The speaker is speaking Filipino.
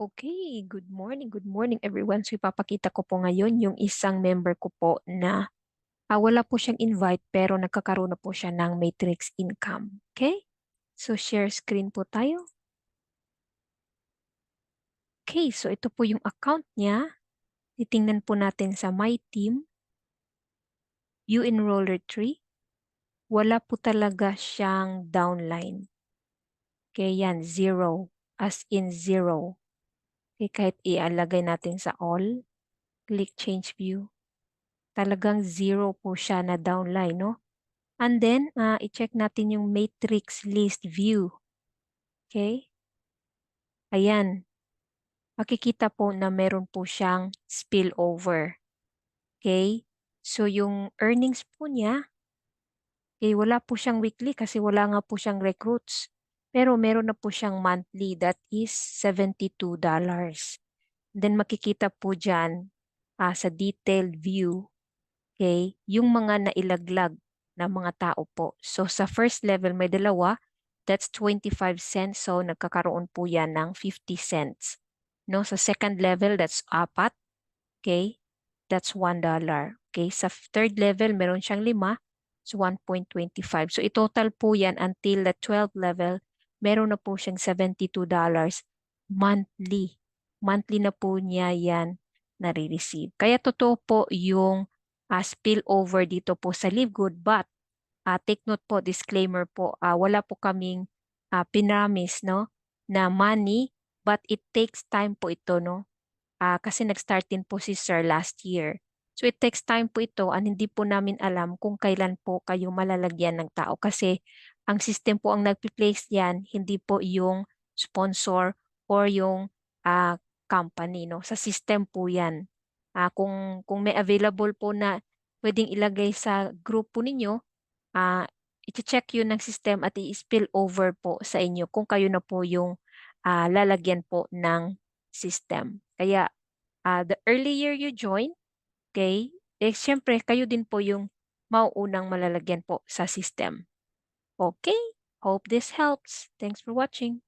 Okay, good morning everyone. So ipapakita ko po ngayon yung isang member ko po na wala po siyang invite pero nagkakaroon na po siya ng matrix income. Okay? So share screen po tayo. Okay, so ito po yung account niya. Titingnan po natin sa My Team, View Enroller Tree. Wala po talaga siyang downline. Okay, yan, zero. As in zero. Okay, kahit ialagay natin sa all, click change view. Talagang zero po siya na downline, no? And then, i-check natin yung matrix list view. Okay? Ayan. Makikita po na meron po siyang spillover. Okay? So, yung earnings po niya, wala po siyang weekly kasi wala nga po siyang recruits. Pero meron na po siyang monthly, that is $72. Then, makikita po dyan sa detailed view, okay, yung mga nailaglag na mga tao po. So, sa first level may dalawa, that's 25 cents. So, nagkakaroon po yan ng 50 cents. No? Sa second level, that's apat. Okay? That's $1. Okay? Sa third level, meron siyang 5. So, 1.25. So, itotal po yan until the 12th level, meron na po siyang $72 monthly. Monthly na po niya yan nare-receive. Kaya totoo po yung spillover dito po sa Live Good, but take note po, disclaimer po, wala po kaming pinamis, no, na money, but it takes time po ito, no, kasi nag-start din po si Sir last year. So it takes time po ito and hindi po namin alam kung kailan po kayo malalagyan ng tao kasi ang system po ang nagpi-place yan, hindi po yung sponsor or yung company, no. Sa system po yan. Kung may available po na pwedeng ilagay sa grupo ninyo, i-check yun ng system at i-spill over po sa inyo kung kayo na po yung lalagyan po ng system. Kaya the earlier you join, okay, syempre kayo din po yung mauunang malalagyan po sa system. Okay, hope this helps. Thanks for watching.